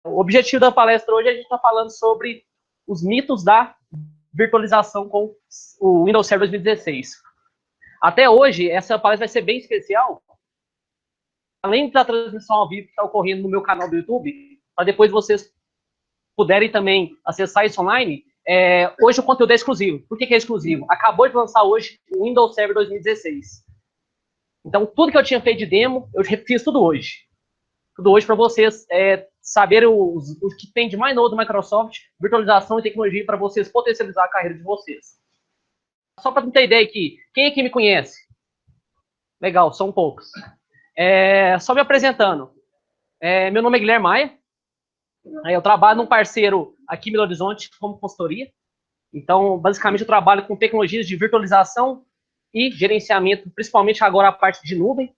O objetivo da palestra hoje é a gente está falando sobre os mitos da virtualização com o Windows Server 2016. Até hoje, essa palestra vai ser bem especial, além da transmissão ao vivo que está ocorrendo no meu canal do YouTube, para depois vocês puderem também acessar isso online. Hoje o conteúdo é exclusivo. Por que é exclusivo? Acabou de lançar hoje o Windows Server 2016. Então, tudo que eu tinha feito de demo, eu fiz tudo hoje. Tudo hoje para vocês saberem o que tem de mais novo do Microsoft, virtualização e tecnologia para vocês potencializar a carreira de vocês. Só para ter ideia aqui, quem aqui me conhece? Legal, são poucos. Só me apresentando. Meu nome é Guilherme Maia. Eu trabalho num parceiro aqui em Belo Horizonte como consultoria. Então, basicamente, eu trabalho com tecnologias de virtualização e gerenciamento, principalmente agora a parte de nuvem.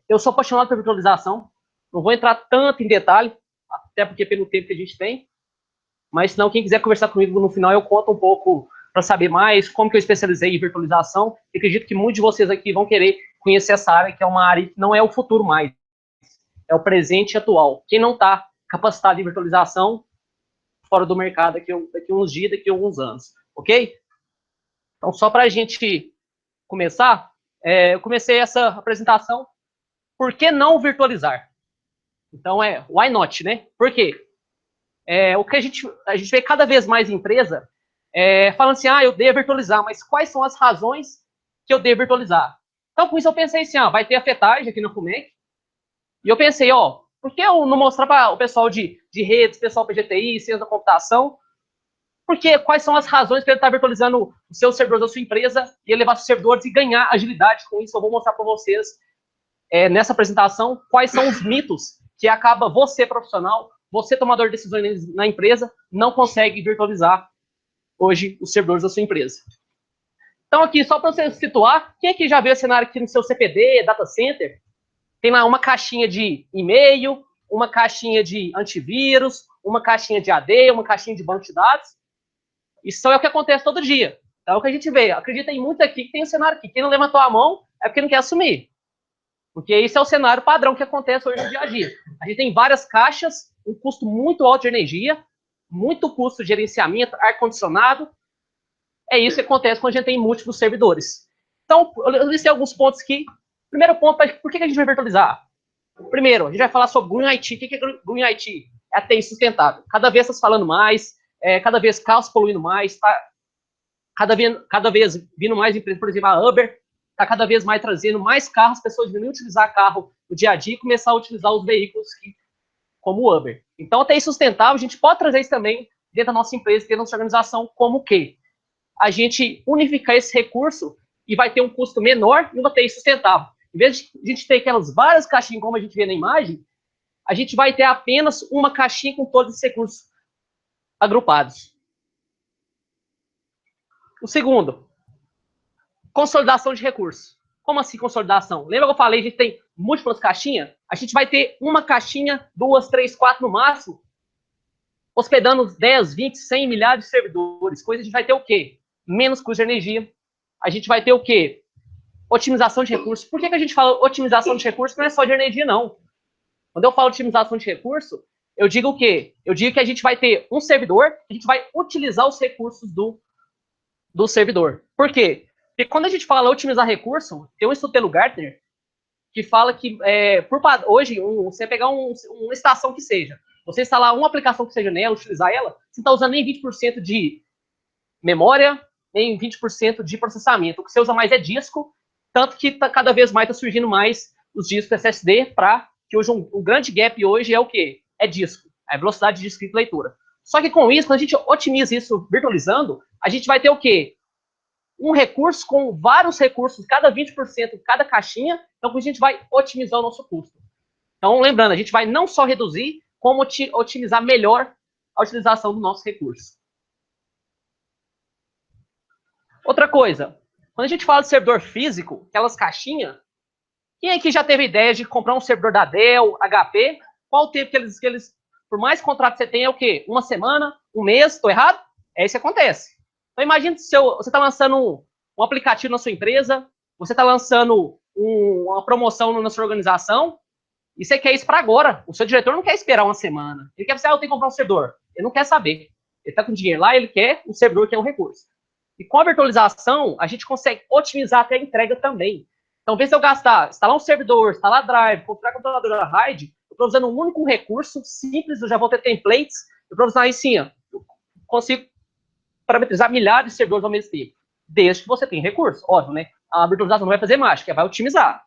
Eu sou apaixonado por virtualização. Não vou entrar tanto em detalhe, até porque pelo tempo que a gente tem. Mas, senão, quem quiser conversar comigo no final, eu conto um pouco para saber mais como que eu especializei em virtualização. Eu acredito que muitos de vocês aqui vão querer conhecer essa área, que é uma área que não é o futuro mais. É o presente atual. Quem não está capacitado em virtualização, fora do mercado daqui uns dias, daqui a alguns anos. Ok? Então, só para a gente começar, eu comecei essa apresentação. Por que não virtualizar? Então, why not, né? Por quê? O que a gente vê cada vez mais empresa falando assim, eu devo virtualizar, mas quais são as razões que eu devo virtualizar? Então, com isso eu pensei assim, vai ter a FETAG aqui no FUMEC, e eu pensei, por que eu não mostrar para o pessoal de redes, pessoal PGTI, ciência da computação, porque quais são as razões para ele estar virtualizando os seus servidores da sua empresa e elevar seus servidores e ganhar agilidade com isso? Eu vou mostrar para vocês nessa apresentação quais são os mitos que acaba você, profissional, você, tomador de decisões na empresa, não consegue virtualizar hoje os servidores da sua empresa. Então, aqui, só para você situar, quem aqui já viu esse cenário aqui no seu CPD, data center? Tem lá uma caixinha de e-mail, uma caixinha de antivírus, uma caixinha de AD, uma caixinha de banco de dados. Isso é o que acontece todo dia. É o que a gente vê. Acredita em muito aqui que tem um cenário aqui. Quem não levantou a mão é porque não quer assumir. Porque esse é o cenário padrão que acontece hoje no dia a dia. A gente tem várias caixas, um custo muito alto de energia, muito custo de gerenciamento, ar-condicionado. É isso que acontece quando a gente tem múltiplos servidores. Então, eu listei alguns pontos aqui. Primeiro ponto, por que a gente vai virtualizar? Primeiro, a gente vai falar sobre Green IT. O que é Green IT? É a TI sustentável. Cada vez estás falando mais, cada vez carros poluindo mais, tá? Cada vez vindo mais empresas, por exemplo, a Uber está cada vez mais trazendo mais carros, pessoas diminuem utilizar carro no dia a dia e começar a utilizar os veículos como o Uber. Então, a TI sustentável, a gente pode trazer isso também dentro da nossa empresa, dentro da nossa organização, como o quê? A gente unificar esse recurso e vai ter um custo menor e uma TI sustentável. Em vez de a gente ter aquelas várias caixinhas, como a gente vê na imagem, a gente vai ter apenas uma caixinha com todos os recursos agrupados. O segundo, consolidação de recursos. Como assim consolidação? Lembra que eu falei, a gente tem múltiplas caixinhas? A gente vai ter uma caixinha, 2, 3, 4 no máximo, hospedando 10, 20, 100 milhares de servidores. Coisa a gente vai ter o quê? Menos custo de energia. A gente vai ter o quê? Otimização de recursos. Por que a gente fala otimização de recursos? Não é só de energia, não. Quando eu falo otimização de recurso, eu digo o quê? Eu digo que a gente vai ter um servidor, a gente vai utilizar os recursos do servidor. Por quê? Porque quando a gente fala otimizar recurso, tem um estudo pelo Gartner que fala que hoje, você pegar uma estação que seja, você instalar uma aplicação que seja nela, utilizar ela, você não está usando nem 20% de memória, nem 20% de processamento. O que você usa mais é disco, tanto que cada vez mais está surgindo mais os discos SSD, para que hoje um grande gap hoje é o quê? É disco, é a velocidade de escrita e leitura. Só que com isso, quando a gente otimiza isso virtualizando, a gente vai ter o quê? Um recurso com vários recursos, cada 20%, cada caixinha, então a gente vai otimizar o nosso custo. Então, lembrando, a gente vai não só reduzir, como otimizar melhor a utilização do nosso recurso. Outra coisa, quando a gente fala de servidor físico, aquelas caixinhas, quem aqui já teve ideia de comprar um servidor da Dell, HP? Qual o tempo que eles por mais contrato que você tenha, é o quê? Uma semana? Um mês? Estou errado? É isso que acontece. Então, imagine se você está lançando um aplicativo na sua empresa, você está lançando uma promoção na sua organização, E você quer isso para agora. O seu diretor não quer esperar uma semana. Ele quer saber, eu tenho que comprar um servidor. Ele não quer saber. Ele está com dinheiro lá, ele quer um servidor que é um recurso. E com a virtualização, a gente consegue otimizar até a entrega também. Então, vez se eu gastar, instalar um servidor, instalar drive, configurar a controladora RAID, eu estou usando um único recurso simples, eu já vou ter templates, eu provisionar aí sim, eu consigo parametrizar milhares de servidores ao mesmo tempo. Desde que você tenha recurso, óbvio, né? A virtualização não vai fazer mágica, vai otimizar.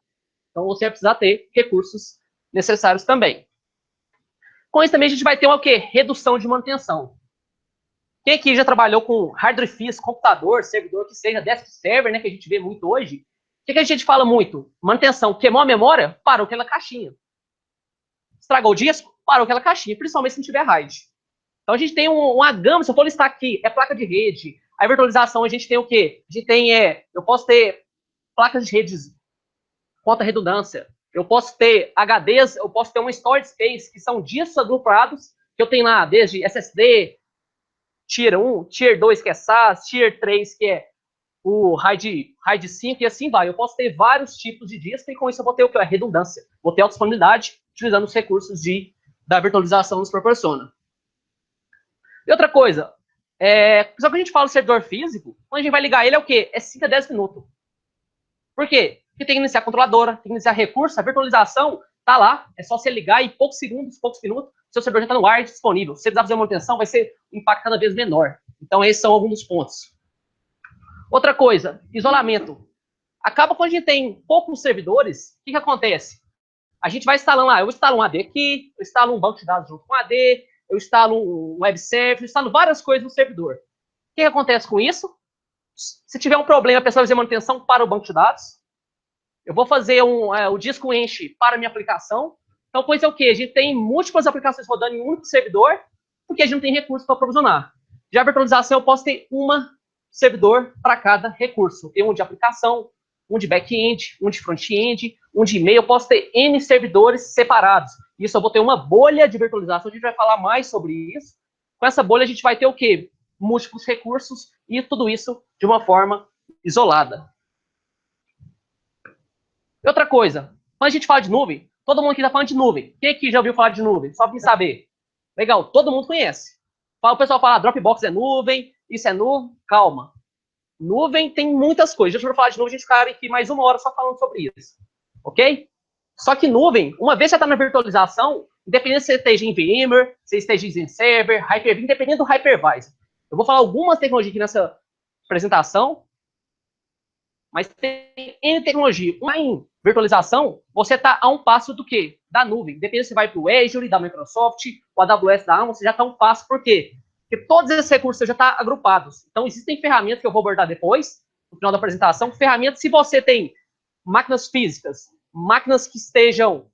Então, você vai precisar ter recursos necessários também. Com isso também a gente vai ter uma o quê? Redução de manutenção. Quem aqui já trabalhou com hardware físico, computador, servidor que seja, desk server, né, que a gente vê muito hoje, o que a gente fala muito? Manutenção, queimou a memória, parou aquela caixinha. Estragou o disco, parou aquela caixinha, principalmente se não tiver RAID. Então a gente tem uma gama, se eu for listar aqui, é placa de rede, a virtualização a gente tem o quê? A gente tem, eu posso ter placas de redes com alta redundância, eu posso ter HDs, eu posso ter uma storage space, que são discos agrupados, que eu tenho lá desde SSD, Tier 1, Tier 2, que é SAS, Tier 3, que é o RAID 5, e assim vai. Eu posso ter vários tipos de disco, e com isso eu vou ter o que? A redundância. Vou ter a disponibilidade, utilizando os recursos da virtualização nos proporciona. E outra coisa, só que a gente fala do servidor físico, quando a gente vai ligar ele é o quê? É 5 a 10 minutos. Por quê? Porque tem que iniciar a controladora, tem que iniciar recurso, a virtualização tá lá, é só você ligar e poucos segundos, poucos minutos, seu servidor já está no ar disponível. Se você precisar fazer uma manutenção, vai ser um impacto cada vez menor. Então, esses são alguns dos pontos. Outra coisa, isolamento. Acaba quando a gente tem poucos servidores, o que acontece? A gente vai instalando lá, eu instalo um AD aqui, eu instalo um banco de dados junto com AD, eu instalo um web server, eu instalo várias coisas no servidor. O que acontece com isso? Se tiver um problema, a pessoa vai fazer manutenção para o banco de dados. Eu vou fazer o disco enche para a minha aplicação. Então, com isso é o quê? A gente tem múltiplas aplicações rodando em um único servidor, porque a gente não tem recurso para provisionar. Já a virtualização, eu posso ter uma servidor para cada recurso. Tem um de aplicação, um de back-end, um de front-end, um de e-mail. Eu posso ter N servidores separados. Isso eu vou ter uma bolha de virtualização. A gente vai falar mais sobre isso. Com essa bolha, a gente vai ter o quê? Múltiplos recursos e tudo isso de uma forma isolada. E outra coisa, quando a gente fala de nuvem, todo mundo aqui está falando de nuvem. Quem aqui já ouviu falar de nuvem? Só para me saber. Legal, todo mundo conhece. O pessoal fala, Dropbox é nuvem, isso é nuvem. Calma. Nuvem tem muitas coisas. Deixa eu falar de nuvem, a gente ficar aqui mais uma hora só falando sobre isso. Ok? Só que nuvem, uma vez que você está na virtualização, independente se você esteja em VMware, se você esteja em Server, Hyper-V, independente do Hypervisor. Eu vou falar algumas tecnologias aqui nessa apresentação, mas tem N tecnologia. Uma em virtualização, você está a um passo do quê? Da nuvem. Depende se vai para o Azure, da Microsoft, o AWS da Amazon, você já está a um passo. Por quê? Porque todos esses recursos já estão agrupados. Então, existem ferramentas que eu vou abordar depois, no final da apresentação, ferramentas se você tem máquinas físicas, máquinas que estejam...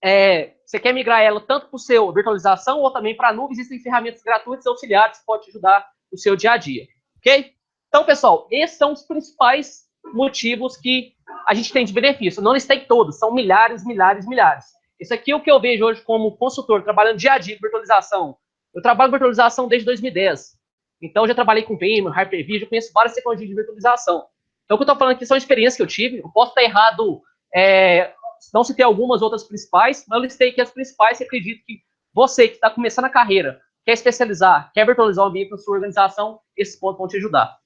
você quer migrar ela tanto para o seu virtualização ou também para a nuvem, existem ferramentas gratuitas e auxiliares que podem te ajudar no seu dia a dia. Ok? Então, pessoal, esses são os principais motivos que a gente tem de benefício. Não listei todos, são milhares, milhares, milhares. Isso aqui é o que eu vejo hoje como consultor, trabalhando dia a dia com virtualização. Eu trabalho com virtualização desde 2010. Então, eu já trabalhei com VMware, Hyper-V, eu conheço várias tecnologias de virtualização. Então, o que eu estou falando aqui são experiências que eu tive. Eu posso estar errado, não citei algumas outras principais, mas eu listei aqui as principais e acredito que você que está começando a carreira, quer especializar, quer virtualizar o ambiente na sua organização, esses pontos vão te ajudar.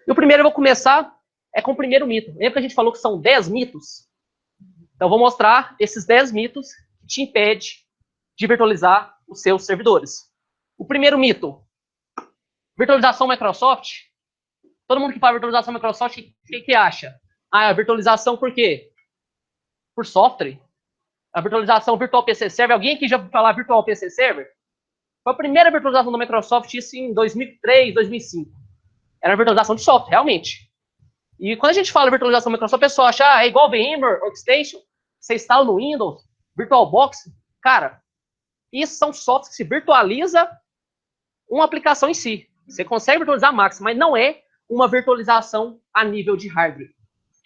E o primeiro eu vou começar com o primeiro mito. Lembra que a gente falou que são 10 mitos? Então, eu vou mostrar esses 10 mitos que te impedem de virtualizar os seus servidores. O primeiro mito, virtualização Microsoft. Todo mundo que fala virtualização Microsoft, o que acha? A virtualização por quê? Por software. A virtualização Virtual PC Server. Alguém aqui já ouviu falar Virtual PC Server? Foi a primeira virtualização da Microsoft, isso em 2003, 2005. Era uma virtualização de software, realmente. E quando a gente fala virtualização Microsoft, o pessoal acha, é igual VMware, Workstation, você instala no Windows, VirtualBox. Cara, isso são softwares que se virtualiza uma aplicação em si. Você consegue virtualizar a máxima, mas não é uma virtualização a nível de hardware.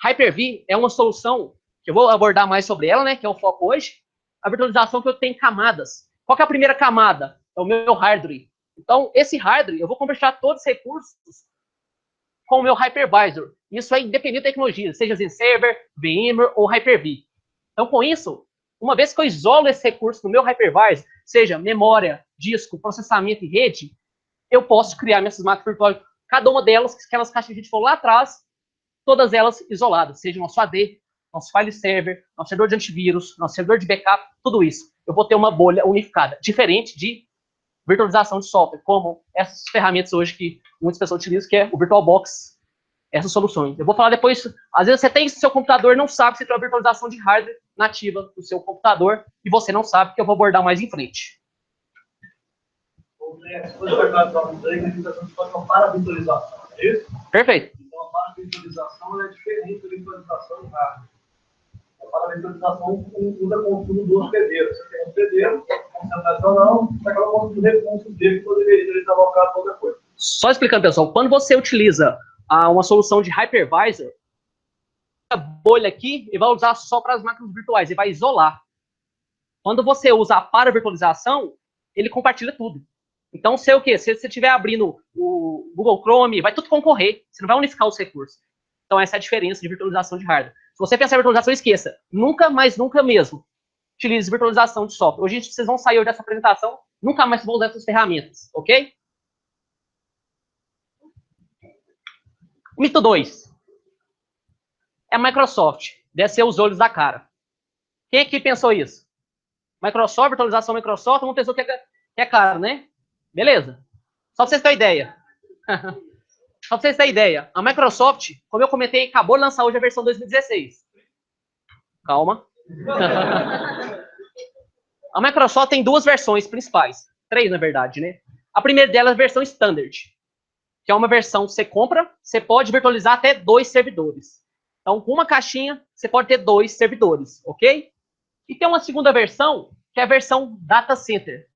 Hyper-V é uma solução, que eu vou abordar mais sobre ela, né, que é o foco hoje, a virtualização que eu tenho camadas. Qual que é a primeira camada? É o meu hardware. Então, esse hardware, eu vou conversar todos os recursos com o meu hypervisor. Isso é independente da tecnologia, seja ZenServer, VMware ou Hyper-V. Então, com isso, uma vez que eu isolo esse recurso no meu hypervisor, seja memória, disco, processamento e rede, eu posso criar minhas máquinas virtuais, cada uma delas, aquelas caixas que a gente falou lá atrás, todas elas isoladas, seja nosso AD, nosso file server, nosso servidor de antivírus, nosso servidor de backup, tudo isso. Eu vou ter uma bolha unificada, diferente de virtualização de software, como essas ferramentas hoje que muitas pessoas utilizam, que é o VirtualBox, essas soluções. Eu vou falar depois, às vezes você tem seu computador e não sabe se tem uma virtualização de hardware nativa do seu computador, e você não sabe, que eu vou abordar mais em frente. Depois de cortar a virtualização, você pode uma paravirtualização, é isso? Perfeito. Então, a paravirtualização é diferente da virtualização de hardware. A paravirtualização usa consumo do hospedeiro. Você tem um hospedeiro, concentração não, você acaba consumindo recursos dele que poderia estar alocado para outra coisa. Só explicando, pessoal, quando você utiliza uma solução de hypervisor, a bolha aqui, ele vai usar só para as máquinas virtuais, ele vai isolar. Quando você usa a paravirtualização, ele compartilha tudo. Então, sei o quê? Se você estiver abrindo o Google Chrome, vai tudo concorrer, você não vai unificar os recursos. Então, essa é a diferença de virtualização de hardware. Se você pensar em virtualização, esqueça. Nunca, mais nunca mesmo, utilize virtualização de software. Hoje, vocês vão sair dessa apresentação, nunca mais vão usar essas ferramentas, ok? Mito 2. É a Microsoft. Descer os olhos da cara. Quem aqui pensou isso? Microsoft, virtualização Microsoft, uma pessoa que é caro, né? Beleza. Só para vocês terem ideia. Só para vocês terem ideia. A Microsoft, como eu comentei, acabou de lançar hoje a versão 2016. Calma. A Microsoft tem duas versões principais. 3, na verdade, né? A primeira delas é a versão Standard, que é uma versão que você compra, você pode virtualizar até 2 servidores. Então, com uma caixinha, você pode ter 2 servidores, ok? E tem uma segunda versão, que é a versão Data Center.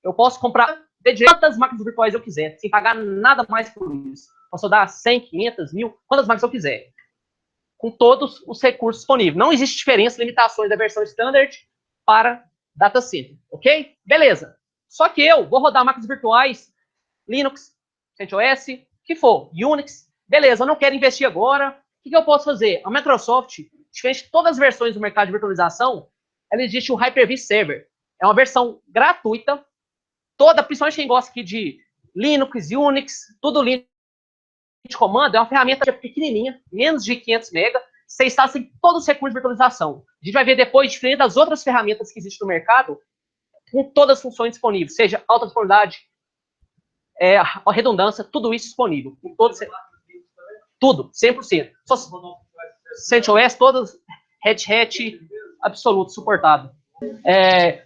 Eu posso comprar de quantas máquinas virtuais eu quiser, sem pagar nada mais por isso. Posso dar 100, 500, 1000, quantas máquinas eu quiser. Com todos os recursos disponíveis. Não existe diferença, limitações da versão Standard para Data Center, ok? Beleza. Só que eu vou rodar máquinas virtuais, Linux, CentOS, que for, Unix. Beleza, eu não quero investir agora. O que eu posso fazer? A Microsoft, diferente de todas as versões do mercado de virtualização, ela existe o Hyper-V Server. É uma versão gratuita, toda, principalmente quem gosta aqui de Linux, Unix, tudo Linux de comando, é uma ferramenta pequenininha, menos de 500 MB, você está sem todos os recursos de virtualização. A gente vai ver depois, diferente das outras ferramentas que existem no mercado, com todas as funções disponíveis, seja alta disponibilidade, a redundância, tudo isso disponível. Com todos, tudo, 100%. Só CentOS, todas, Red Hat, absoluto, suportado.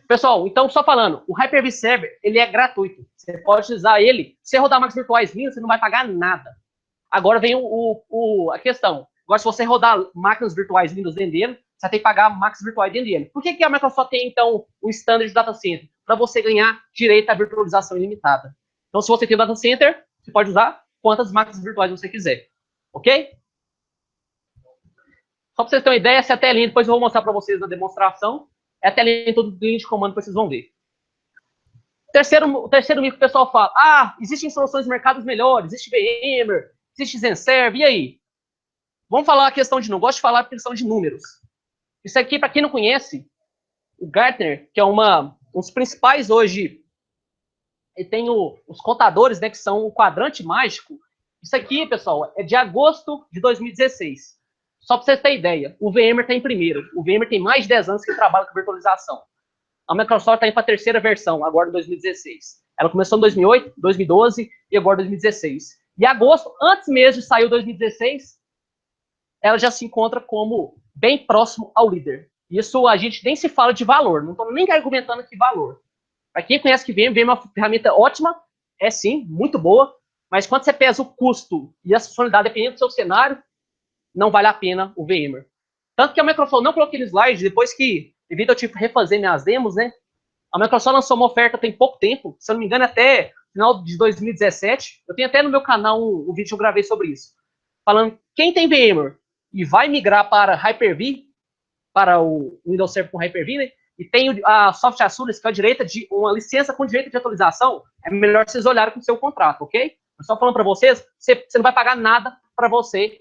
Pessoal, então, só falando, o Hyper-V Server, ele é gratuito. Você pode utilizar ele, se você rodar máquinas virtuais Linux, você não vai pagar nada. Agora vem a questão. Agora, se você rodar máquinas virtuais Windows dentro dele, você vai ter que pagar máquinas virtuais dentro dele. Por que a Microsoft tem, então, o Standard Data Center? Para você ganhar direito à virtualização ilimitada. Então, se você tem o Data Center, você pode usar quantas máquinas virtuais você quiser. Ok? Só para vocês terem uma ideia, essa é a telinha, depois eu vou mostrar para vocês na demonstração. É a telinha todo linha de comando que vocês vão ver. O terceiro mito que o pessoal fala, existem soluções de mercados melhores, existe VMware, existe ZenServer, e aí? Vamos falar a questão de números. Gosto de falar a questão de números. Isso aqui, para quem não conhece, o Gartner, que é um dos principais hoje, ele tem os contadores, né, que são o quadrante mágico. Isso aqui, pessoal, é de agosto de 2016. Só para vocês terem ideia, o VMware está em primeiro. O VMware tem mais de 10 anos que trabalha com virtualização. A Microsoft está indo para a terceira versão, agora em 2016. Ela começou em 2008, 2012 e agora 2016. E agosto, antes mesmo de sair o 2016, ela já se encontra como bem próximo ao líder. Isso a gente nem se fala de valor, não estou nem argumentando que valor. Para quem conhece que VMware é uma ferramenta ótima, é sim, muito boa, mas quando você pesa o custo e a funcionalidade dependendo do seu cenário, não vale a pena o VMware. Tanto que a Microsoft não coloquei no slide, depois que, devido eu tive que refazer minhas demos, né? A Microsoft lançou uma oferta tem pouco tempo, se eu não me engano, até final de 2017. Eu tenho até no meu canal um vídeo que eu gravei sobre isso. Falando, quem tem VMware e vai migrar para Hyper-V, para o Windows Server com Hyper-V, né? E tem a Soft Assurance, que é uma licença com direito de atualização, é melhor vocês olharem com o seu contrato, ok? Só falando para vocês, você não vai pagar nada para você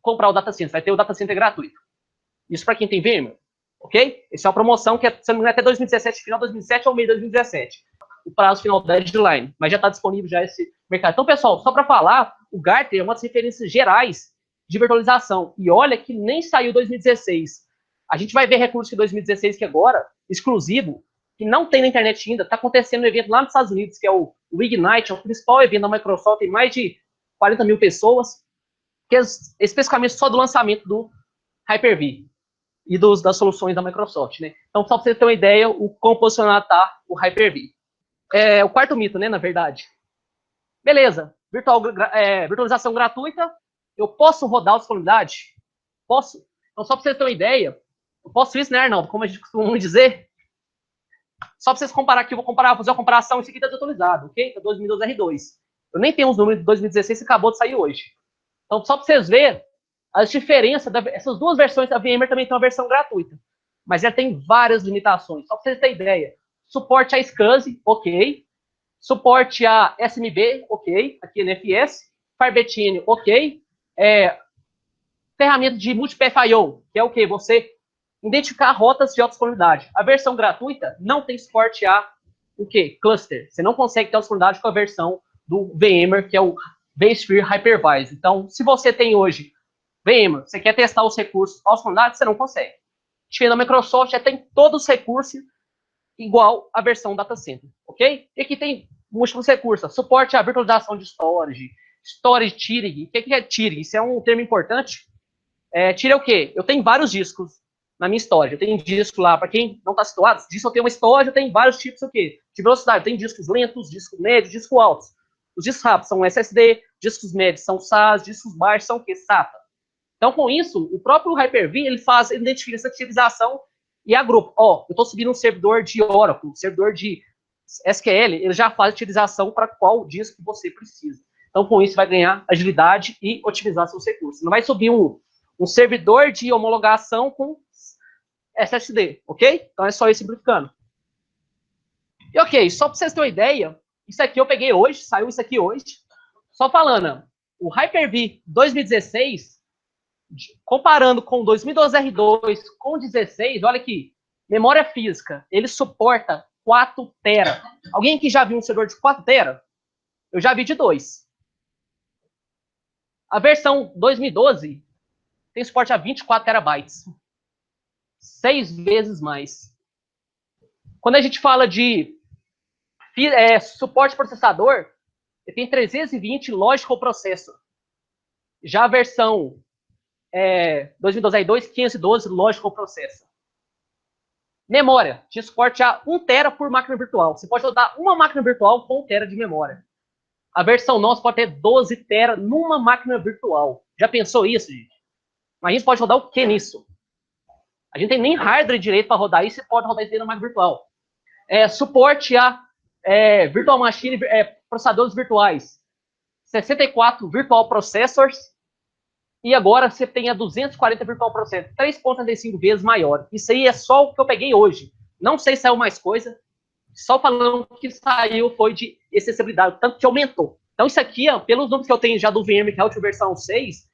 comprar o data center. Vai ter o data center gratuito. Isso para quem tem VMware, ok? Essa é uma promoção que, se não me engano, até 2017, final de 2017 ou meio de 2017. O prazo final da deadline, mas já está disponível já esse mercado. Então, pessoal, só para falar, o Gartner é uma das referências gerais de virtualização. E olha que nem saiu 2016. A gente vai ver recursos de 2016 que agora, exclusivo, que não tem na internet ainda, está acontecendo um evento lá nos Estados Unidos, que é o Ignite, é o principal evento da Microsoft, tem mais de 40 mil pessoas, que é especificamente só do lançamento do Hyper-V e das soluções da Microsoft, né? Então, só para você ter uma ideia, o quão posicionado está o Hyper-V. O quarto mito, né, na verdade. Beleza, virtualização gratuita, eu posso rodar a disponibilidade? Posso. Então, só para vocês terem uma ideia, eu posso isso, né, Arnaldo? Como a gente costuma dizer. Só para vocês comparar aqui, eu vou fazer uma comparação, isso aqui está desatualizado, ok? Tá 2012 R2. Eu nem tenho os números de 2016 que acabou de sair hoje. Então, só para vocês verem as diferenças, essas duas versões, a VMware também tem uma versão gratuita, mas ela tem várias limitações. Só para vocês terem ideia, suporte a SCSI, ok. Suporte a SMB, ok. Aqui NFS. Firebetine, ok. Ferramenta de Multipath I/O, que é o que? Você identificar rotas de alta disponibilidade. A versão gratuita não tem suporte a o quê? Cluster. Você não consegue ter alta disponibilidade com a versão do VMware, que é o vSphere Hypervisor. Então, se você tem hoje VMware, você quer testar os recursos alta disponibilidade, você não consegue. Diferente da Microsoft, já tem todos os recursos igual a versão data center, ok? E aqui tem múltiplos recursos. Suporte à virtualização de storage tiering. O que é tiering? Isso é um termo importante. Tiering é o quê? Eu tenho vários discos na minha storage. Eu tenho disco lá, para quem não está situado, disso eu tenho uma storage, eu tenho vários tipos o quê? De velocidade. Eu tenho discos lentos, discos médios, discos altos. Os discos rápidos são SSD, discos médios são SAS, discos baixos são o quê? SATA. Então, com isso, o próprio Hyper-V, ele identifica essa utilização e agrupa. Eu estou subindo um servidor de Oracle, um servidor de SQL, ele já faz a utilização para qual disco você precisa. Então, com isso, vai ganhar agilidade e otimizar seus recursos. Não vai subir um servidor de homologação com SSD, ok? Então, é só isso simplificando. E ok, só para vocês terem uma ideia, isso aqui eu peguei hoje, saiu isso aqui hoje. Só falando, o Hyper-V 2016, comparando com 2012 R2 com 16, olha aqui, memória física, ele suporta 4 tera. Alguém aqui já viu um servidor de 4 tera? Eu já vi de 2. A versão 2012 tem suporte a 24 terabytes. 6 vezes mais. Quando a gente fala de suporte processador, ele tem 320 Logical Processor. Já a versão 2012 R2, 512 Logical Processor. Memória, tinha suporte a 1 tera por máquina virtual. Você pode rodar uma máquina virtual com 1 tera de memória. A versão nossa pode ter 12 tera numa máquina virtual. Já pensou isso, gente? Mas a gente pode rodar o que nisso? A gente tem nem hardware direito para rodar isso, você pode rodar isso dentro da máquina virtual. Suporte a virtual machine, processadores virtuais. 64 virtual processors. E agora você tem a 240 virtual processors. 3,35 vezes maior. Isso aí é só o que eu peguei hoje. Não sei se saiu mais coisa. Só falando que saiu foi de acessibilidade, tanto que aumentou. Então isso aqui, pelos números que eu tenho já do VMware, que é a última versão 6,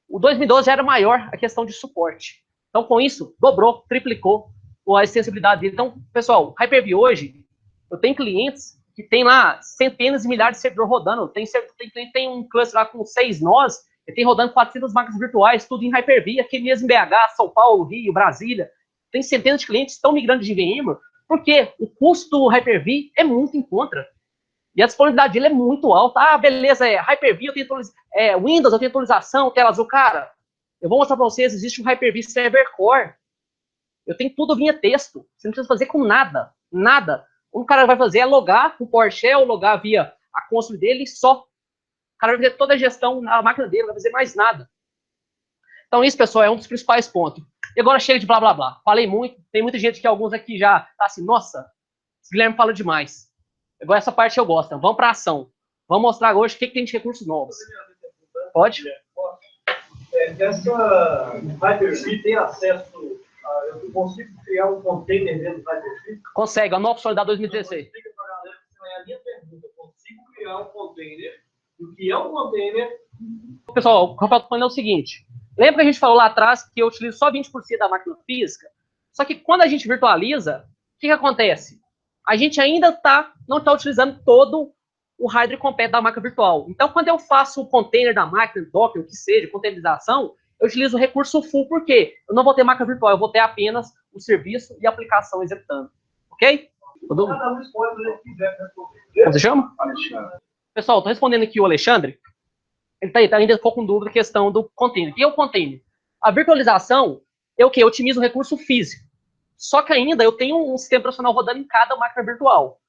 o 2012 já era maior a questão de suporte. Então com isso, dobrou, triplicou a acessibilidade dele. Então, pessoal, Hyper-V hoje, eu tenho clientes que tem lá centenas e milhares de servidores rodando. Tem um cluster lá com 6 nós, ele tem rodando 400 máquinas virtuais, tudo em Hyper-V, aqui mesmo em BH, São Paulo, Rio, Brasília. Tem centenas de clientes que estão migrando de VMware, porque o custo do Hyper-V é muito em contra. E a disponibilidade dele é muito alta. Beleza, Hyper-V, eu tenho Windows, eu tenho atualização, tela azul. Cara, eu vou mostrar para vocês, existe um Hyper-V Server Core. Eu tenho tudo via texto. Você não precisa fazer com nada. Nada. O que o cara vai fazer é logar com o PowerShell, logar via a console dele e só. O cara vai fazer toda a gestão na máquina dele, não vai fazer mais nada. Então isso, pessoal, é um dos principais pontos. E agora chega de blá, blá, blá. Falei muito. Tem muita gente que alguns aqui já tá assim, nossa, esse Guilherme fala demais. Agora essa parte eu gosto. Então, vamos para ação. Vamos mostrar hoje o que tem de recursos novos. Pode? Essa Hyper-V tem acesso eu consigo criar um container dentro do Hyper-V? Consegue, a nova funcionalidade 2016. Explica para a galera, é a minha pergunta. Eu consigo criar um container que é um container. Pessoal, o que eu estou falando é o seguinte. Lembra que a gente falou lá atrás que eu utilizo só 20% da máquina física? Só que quando a gente virtualiza, o que acontece? A gente ainda não está utilizando todo o hardware completo da máquina virtual. Então, quando eu faço o container da máquina, Docker, o que seja, containerização, eu utilizo o recurso full, por quê? Eu não vou ter máquina virtual, eu vou ter apenas o serviço e a aplicação executando. Ok? Todo mundo? Como você chama? Alexandre. Pessoal, estou respondendo aqui o Alexandre. Ele ainda ficou com dúvida da questão do container. O que é o container? A virtualização é o quê? Eu otimizo o recurso físico. Só que ainda eu tenho um sistema operacional rodando em cada máquina virtual.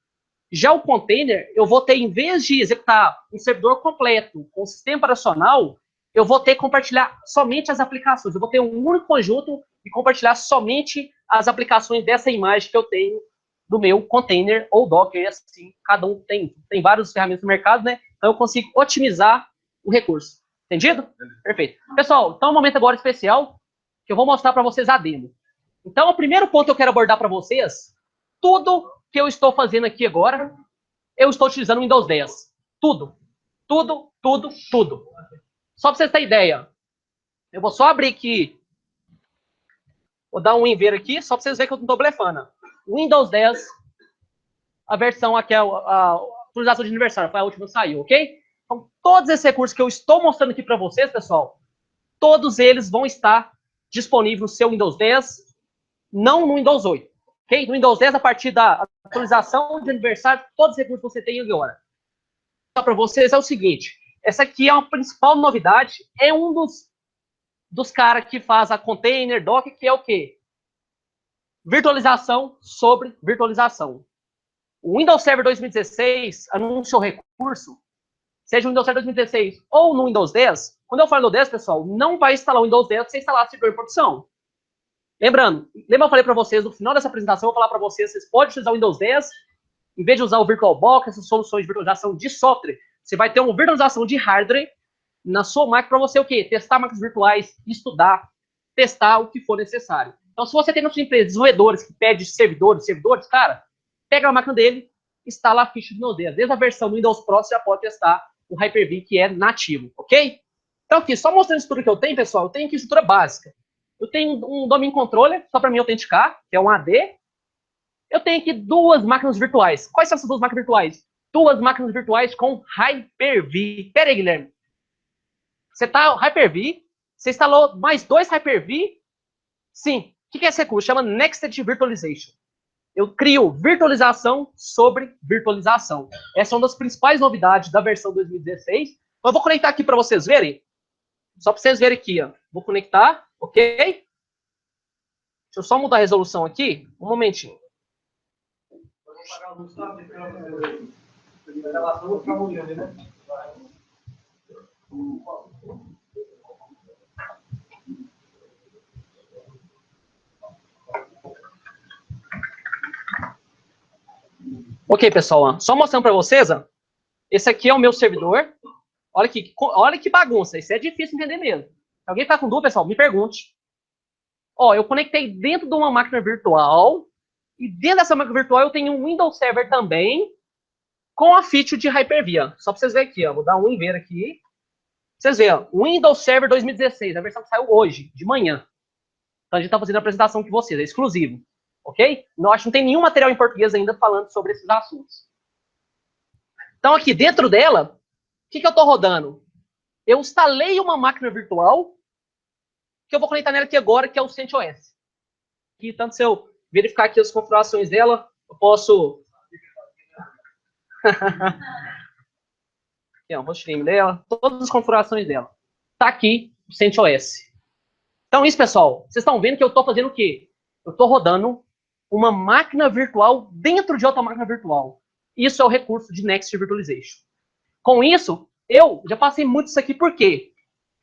Já o container, eu vou ter, em vez de executar um servidor completo com o sistema operacional, eu vou ter que compartilhar somente as aplicações. Eu vou ter um único conjunto e compartilhar somente as aplicações dessa imagem que eu tenho do meu container ou Docker. Assim, cada um tem várias ferramentas no mercado, né? Então eu consigo otimizar o recurso. Entendido? Perfeito. Pessoal, então é um momento agora especial que eu vou mostrar para vocês a demo. Então, o primeiro ponto que eu quero abordar para vocês, tudo que eu estou fazendo aqui agora, eu estou utilizando o Windows 10. Tudo. Tudo, tudo, tudo. Só para vocês terem ideia. Eu vou só abrir aqui. Vou dar um ver aqui, só para vocês verem que eu não estou blefando. Windows 10, a versão aqui, a atualização de aniversário, foi a última que saiu, ok? Então, todos esses recursos que eu estou mostrando aqui para vocês, pessoal, todos eles vão estar disponíveis no seu Windows 10, não no Windows 8. Okay? No Windows 10, a partir da atualização de aniversário, todos os recursos que você tem agora. Só para vocês é o seguinte, essa aqui é a principal novidade, é um dos caras que faz a container, Docker, que é o quê? Virtualização sobre virtualização. O Windows Server 2016 anunciou recurso, seja no Windows Server 2016 ou no Windows 10, quando eu falo no 10, pessoal, não vai instalar o Windows 10 sem instalar o servidor em produção. Lembrando, eu falei para vocês, no final dessa apresentação, eu vou falar para vocês, vocês podem utilizar o Windows 10, em vez de usar o VirtualBox, essas soluções de virtualização de software, você vai ter uma virtualização de hardware na sua máquina para você o quê? Testar máquinas virtuais, estudar, testar o que for necessário. Então, se você tem na sua empresa desenvolvedores que pedem servidores, cara, pega a máquina dele, instala a ficha do Windows 10. Desde a versão do Windows Pro, você já pode testar o Hyper-V, que é nativo, ok? Então, aqui, só mostrando a estrutura que eu tenho, pessoal, eu tenho aqui estrutura básica. Eu tenho um Domain Controller, só para me autenticar, que é um AD. Eu tenho aqui duas máquinas virtuais. Quais são essas duas máquinas virtuais? Duas máquinas virtuais com Hyper-V. Pera aí, Guilherme. Você tá Hyper-V, você instalou mais dois Hyper-V? Sim. O que é esse recurso? Chama Nested Virtualization. Eu crio virtualização sobre virtualização. Essa é uma das principais novidades da versão 2016. Eu vou conectar aqui para vocês verem. Só para vocês verem aqui, ó. Vou conectar, ok? Deixa eu só mudar a resolução aqui. Um momentinho. Ok, pessoal, ó. Só mostrando para vocês, ó. Esse aqui é o meu servidor. Olha que bagunça. Isso é difícil de entender mesmo. Se alguém está com dúvida, pessoal, me pergunte. Ó, eu conectei dentro de uma máquina virtual. E dentro dessa máquina virtual eu tenho um Windows Server também com a feature de Hyper-V. Ó. Só para vocês verem aqui, ó. Vou dar um ver aqui. Vocês veem, ó. Windows Server 2016, a versão que saiu hoje, de manhã. Então a gente está fazendo a apresentação com vocês, é exclusivo. Ok? Não, acho que não tem nenhum material em português ainda falando sobre esses assuntos. Então aqui dentro dela, o que eu estou rodando? Eu instalei uma máquina virtual que eu vou conectar nela aqui agora, que é o CentOS. Aqui, tanto se eu verificar aqui as configurações dela, eu posso... aqui, ó, o hostname dela, todas as configurações dela. Tá aqui o CentOS. Então isso, pessoal, vocês estão vendo que eu estou fazendo o quê? Eu estou rodando uma máquina virtual dentro de outra máquina virtual. Isso é o recurso de Next Virtualization. Com isso, eu já passei muito isso aqui, por quê?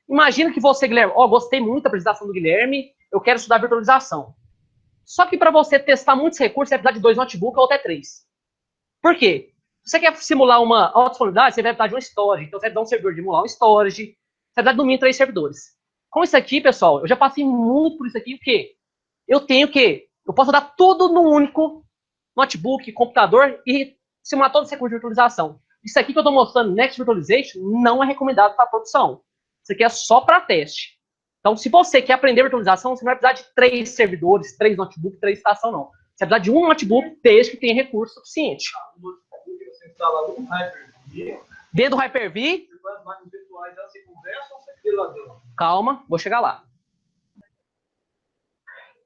Imagina que você, Guilherme, gostei muito da apresentação do Guilherme, eu quero estudar virtualização. Só que para você testar muitos recursos, você vai precisar de 2 notebooks ou até 3. Por quê? Se você quer simular uma alta disponibilidade, você vai precisar de um storage. Então, você vai precisar de um servidor de emular um storage. Você vai precisar de no mínimo 3 servidores. Com isso aqui, pessoal, eu já passei muito por isso aqui, porque eu tenho que... Eu posso dar tudo num único notebook, computador e simular todo esse recurso de virtualização. Isso aqui que eu estou mostrando, Next Virtualization, não é recomendado para produção. Isso aqui é só para teste. Então, se você quer aprender virtualização, você não vai precisar de 3 servidores, 3 notebooks, 3 estações, não. Você vai precisar de um notebook, desde que tenha recurso suficiente. O notebook você instala no Hyper-V. Dentro do Hyper-V... As máquinas virtuais, elas se conversam ou você cria lá dentro? Calma, vou chegar lá.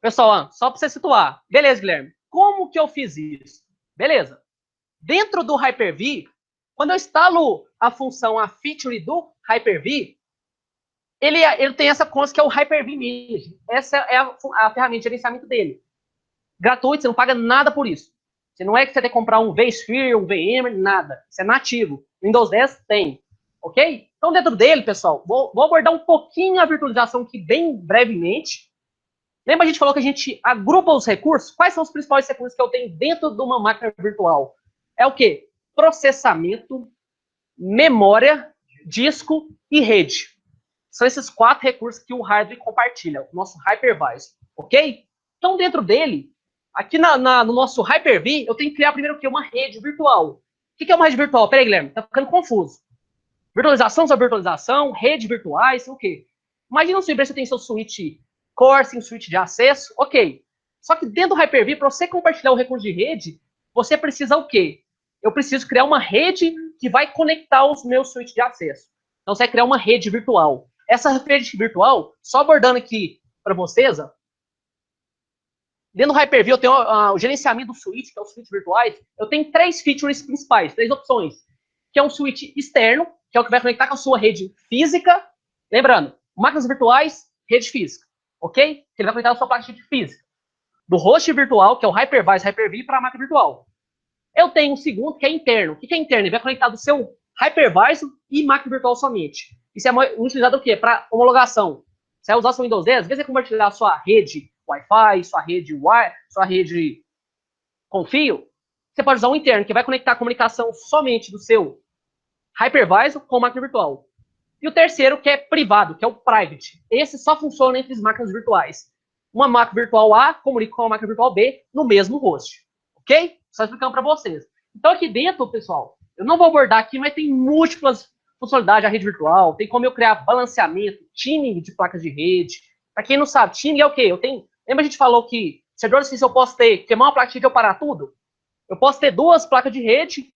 Pessoal, só para você situar. Beleza, Guilherme. Como que eu fiz isso? Beleza. Dentro do Hyper-V, quando eu instalo a função, a feature do Hyper-V, ele tem essa consta que é o Hyper-V Manage. Essa é a ferramenta de gerenciamento dele. Gratuito, você não paga nada por isso. Você não é que você tem que comprar um vSphere, um VMware, nada. Isso é nativo. Windows 10 tem. Ok? Então, dentro dele, pessoal, vou abordar um pouquinho a virtualização aqui bem brevemente. Lembra a gente falou que a gente agrupa os recursos? Quais são os principais recursos que eu tenho dentro de uma máquina virtual? É o quê? Processamento, memória, disco e rede. São esses 4 recursos que o hardware compartilha, o nosso hypervisor, ok? Então, dentro dele, aqui no nosso Hyper-V, eu tenho que criar primeiro o quê? Uma rede virtual. O que é uma rede virtual? Peraí, Guilherme, tá ficando confuso. Virtualização sobre virtualização, rede virtuais, o quê? Imagina um servidor que você tem seu switch core, sem switch de acesso, ok. Só que dentro do Hyper-V, para você compartilhar o recurso de rede, você precisa o quê? Eu preciso criar uma rede que vai conectar os meus switches de acesso. Então, você vai criar uma rede virtual. Essa rede virtual, só abordando aqui para vocês, ó, dentro do Hyper-V eu tenho o gerenciamento do switch, que é os switches virtuais. Eu tenho 3 features principais, 3 opções. Que é um switch externo, que é o que vai conectar com a sua rede física. Lembrando, máquinas virtuais, rede física. Ok? Ele vai conectar com a sua placa de rede física. Do host virtual, que é o Hypervisor Hyper-V, para a máquina virtual. Eu tenho um segundo, que é interno. O que é interno? Ele vai conectar do seu Hypervisor e máquina virtual somente. Isso é utilizado o quê? Para homologação. Você vai usar seu Windows 10, às vezes você compartilhar a sua rede Wi-Fi, sua rede com fio, você pode usar um interno, que vai conectar a comunicação somente do seu Hypervisor com máquina virtual. E o terceiro, que é privado, que é o private. Esse só funciona entre as máquinas virtuais. Uma máquina virtual A comunica com a máquina virtual B no mesmo host. Ok? Só explicando para vocês. Então aqui dentro, pessoal, eu não vou abordar aqui, mas tem múltiplas funcionalidades da rede virtual. Tem como eu criar balanceamento, tuning de placas de rede. Para quem não sabe, tuning é o quê? Lembra a gente falou que servidores que eu posso queimar uma placa de rede e eu parar tudo? Eu posso ter 2 placas de rede,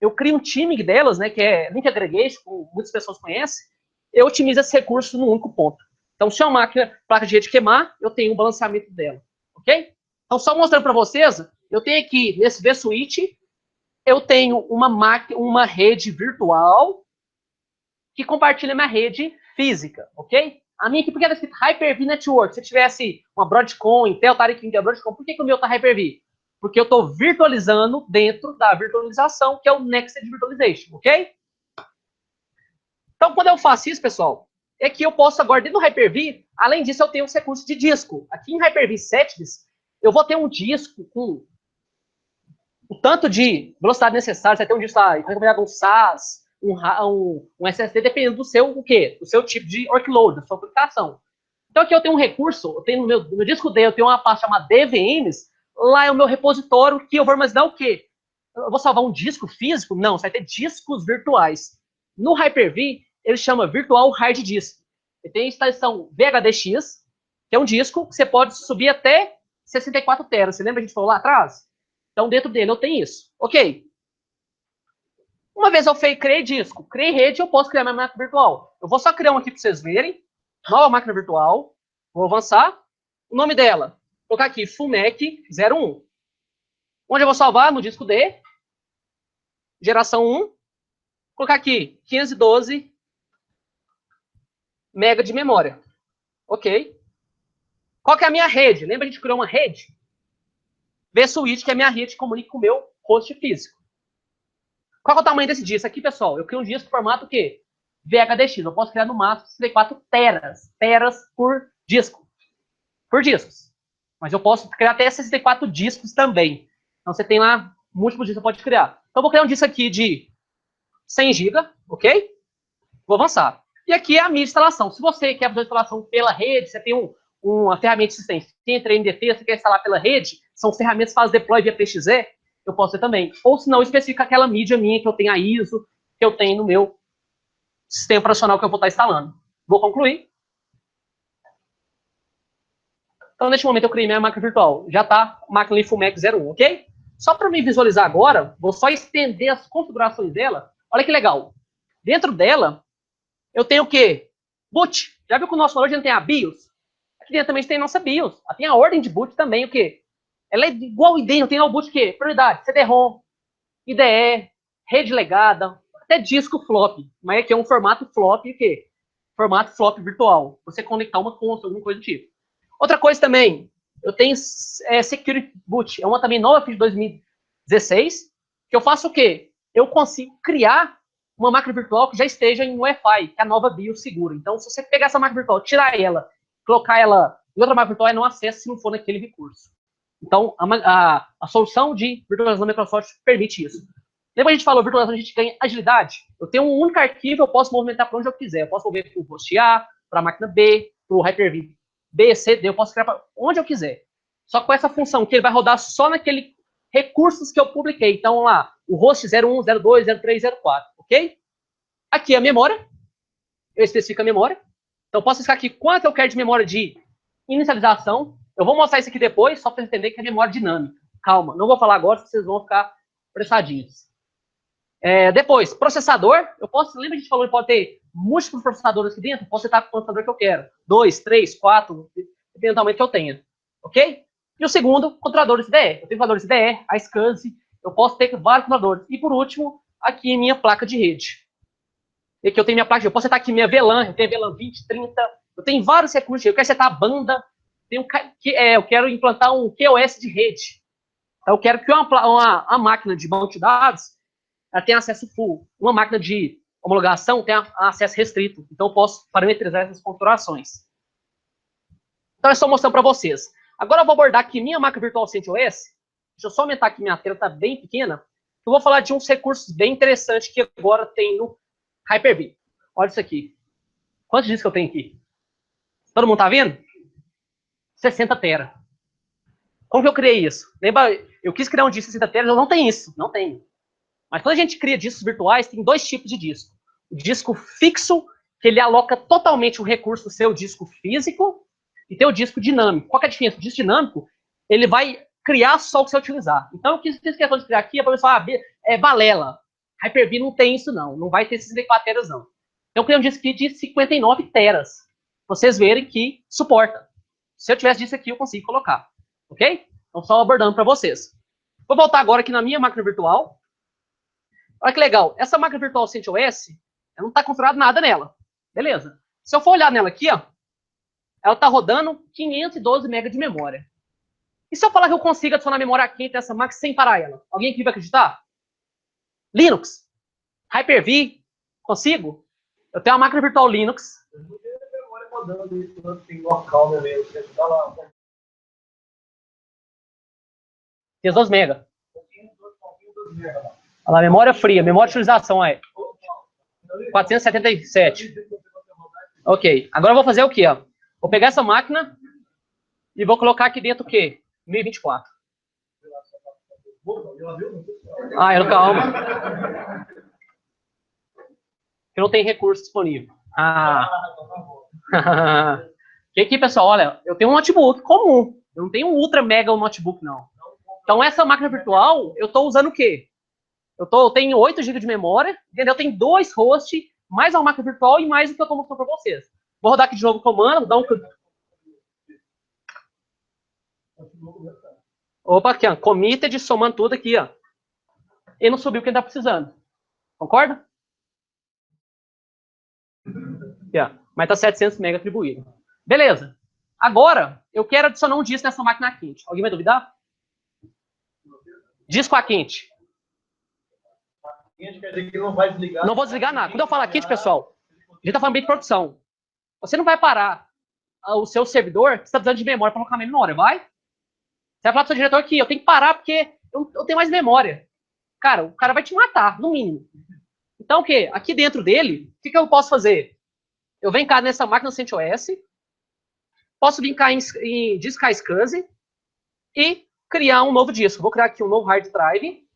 eu crio um tuning delas, né, que é link aggregation, como muitas pessoas conhecem, eu otimizo esse recurso num único ponto. Então, se uma placa de rede queimar, eu tenho um balanceamento dela, ok? Então, só mostrando para vocês, eu tenho aqui, nesse vSwitch, eu tenho uma rede virtual que compartilha minha rede física, ok? A minha aqui, por que está escrito Hyper-V Network? Se tivesse uma Broadcom, Intel, Tarek Intel, Broadcom, por que o meu está Hyper-V? Porque eu estou virtualizando dentro da virtualização, que é o Nexted Virtualization, ok? Então, quando eu faço isso, pessoal, é que eu posso agora, dentro do Hyper-V, além disso, eu tenho um recurso de disco. Aqui em Hyper-V Settings, eu vou ter um disco com o tanto de velocidade necessária. Você vai ter um disco lá, recomendado um SAS, um SSD, dependendo do seu, o quê? Do seu tipo de workload, da sua aplicação. Então, aqui eu tenho um recurso, eu tenho no meu disco D, eu tenho uma pasta chamada DVMs, lá é o meu repositório, que eu vou armazenar o quê? Eu vou salvar um disco físico? Não, você vai ter discos virtuais. No Hyper-V, ele chama Virtual Hard Disk. Ele tem a instalação VHDX, que é um disco que você pode subir até 64 teras. Você lembra que a gente falou lá atrás? Então, dentro dele eu tenho isso. Ok. Uma vez eu criei disco, criei rede, eu posso criar minha máquina virtual. Eu vou só criar um aqui para vocês verem. Nova máquina virtual. Vou avançar. O nome dela. Vou colocar aqui, FUMEC 01. Onde eu vou salvar? No disco D. Geração 1. Vou colocar aqui, 512 mega de memória. Ok. Qual que é a minha rede? Lembra que a gente criou uma rede? vSwitch, que é a minha rede que comunica com o meu host físico. Qual é o tamanho desse disco? Aqui, pessoal, eu crio um disco formato o quê? VHDX. Eu posso criar no máximo 64 teras. Teras por disco. Por discos. Mas eu posso criar até 64 discos também. Então, você tem lá múltiplos discos que você pode criar. Então, eu vou criar um disco aqui de 100 GB, ok? Vou avançar. E aqui é a minha instalação. Se você quer fazer a instalação pela rede, você tem uma ferramenta de assistência. Tem NDT, você quer instalar pela rede, são ferramentas que fazem deploy via PXE. eu posso ter também. Ou se não, especifica aquela mídia minha que eu tenho a ISO, que eu tenho no meu sistema operacional que eu vou estar instalando. Vou concluir. Então, neste momento, eu criei minha máquina virtual. Já está máquina LiFuMax 01, ok? Só para me visualizar agora, vou só estender as configurações dela. Olha que legal. Dentro dela, eu tenho o quê? Boot. Já viu que o nosso hoje tem a BIOS? Aqui dentro também tem a nossa BIOS. Tem a ordem de boot também, o quê? Ela é igual IDE, tem o boot o quê? Prioridade, CD-ROM, IDE, rede legada, até disco flop. Mas aqui é um formato flop, o quê? Formato flop virtual. Você conectar uma console, alguma coisa do tipo. Outra coisa também, eu tenho Security Boot. É uma também nova de 2016, que eu faço o quê? Eu consigo criar uma máquina virtual que já esteja em Wi-Fi, que é a nova BIOS segura. Então, se você pegar essa máquina virtual, tirar ela, colocar ela em outra máquina virtual, não acessa se não for naquele recurso. Então, a solução de virtualização da Microsoft permite isso. Lembra que a gente falou, virtualização, a gente ganha agilidade? Eu tenho um único arquivo, eu posso movimentar para onde eu quiser. Eu posso mover para o host A, para a máquina B, para o Hyper-V B, C, D, eu posso criar para onde eu quiser. Só com essa função, que ele vai rodar só naquele recursos que eu publiquei. Então, lá, o host 01, 02, 03, 04, ok? Aqui a memória, eu especifico a memória. Então, eu posso ficar aqui quanto eu quero de memória de inicialização. Eu vou mostrar isso aqui depois, só para entender que é memória dinâmica. Calma, não vou falar agora, vocês vão ficar pressadinhos. Depois, processador. Eu posso, lembra que a gente falou que pode ter múltiplos processadores aqui dentro? Posso setar o processador que eu quero. 2, 3, 4, dependendo do tamanho que eu tenha. Ok? E o segundo, controladores IDE. Eu tenho controladores IDE, a SCSI, eu posso ter vários controladores. E por último, aqui minha placa de rede. E aqui eu tenho minha placa de rede. Eu posso setar aqui minha VLAN, eu tenho VLAN 20, 30, eu tenho vários recursos. Eu quero setar a banda, eu quero implantar um QoS de rede. Eu quero que uma máquina de banco de dados ela tem acesso full. Uma máquina de homologação tem acesso restrito. Então, eu posso parametrizar essas configurações. Então, eu estou mostrando para vocês. Agora, eu vou abordar aqui minha máquina virtual CentOS. Deixa eu só aumentar aqui minha tela, está bem pequena. Eu vou falar de uns recursos bem interessantes que agora tem no Hyper-V. Olha isso aqui. Quantos discos eu tenho aqui? Todo mundo está vendo? 60 tera. Como que eu criei isso? Lembra, eu quis criar um disco de 60 teras, eu não tenho isso. Não tenho. Mas quando a gente cria discos virtuais, tem dois tipos de disco. O disco fixo, que ele aloca totalmente o recurso do seu disco físico, e tem o disco dinâmico. Qual que é a diferença? O disco dinâmico, ele vai criar só o que você utilizar. Então, o que eu fiz questão de criar aqui é para você falar, balela. Hyper-V não tem isso, não. Não vai ter 64 teras, não. Então, eu criei um disco aqui de 59 teras. Pra vocês verem que suporta. Se eu tivesse disso aqui, eu consigo colocar. Ok? Então, só abordando para vocês. Vou voltar agora aqui na minha máquina virtual. Olha que legal. Essa máquina virtual CentOS, não está configurado nada nela. Beleza. Se eu for olhar nela aqui, ó, ela está rodando 512 MB de memória. E se eu falar que eu consigo adicionar memória quente nessa máquina sem parar ela? Alguém aqui vai acreditar? Linux. Hyper-V. Consigo? Eu tenho uma máquina virtual Linux. Eu não tenho memória rodando isso, tem local no meio. Você está lá. Tem 2 MB. Olha lá, memória fria, memória de utilização é 477. Ok, agora eu vou fazer o quê? Ó? Vou pegar essa máquina e vou colocar aqui dentro o quê? 1024. Calma. Que não tem recurso disponível. E aqui, pessoal, olha, eu tenho um notebook comum. Eu não tenho um ultra mega notebook, não. Então, essa máquina virtual, eu estou usando o quê? Eu tenho 8 GB de memória, entendeu? Eu tenho 2 hosts, mais uma máquina virtual e mais o que eu estou mostrando para vocês. Vou rodar aqui de novo o comando, dar um... Opa, aqui, ó. Committed, somando tudo aqui, ó. Ele não subiu o que ele está precisando. Concorda? Aqui, ó. Mas tá 700 MB atribuído. Beleza. Agora, eu quero adicionar um disco nessa máquina quente. Alguém vai duvidar? Disco a quente. Quer dizer que não vai desligar. Não vou desligar nada. Quando eu falo quente, pessoal, a gente tá falando bem de produção. Você não vai parar o seu servidor que está precisando de memória para colocar memória, vai? Você vai falar pro seu diretor aqui, eu tenho que parar porque eu tenho mais memória. Cara, o cara vai te matar, no mínimo. Então, o quê? Aqui dentro dele, o que eu posso fazer? Eu venho cá nessa máquina CentOS, posso vir cá em disco SCSI e criar um novo disco. Vou criar aqui um novo hard drive.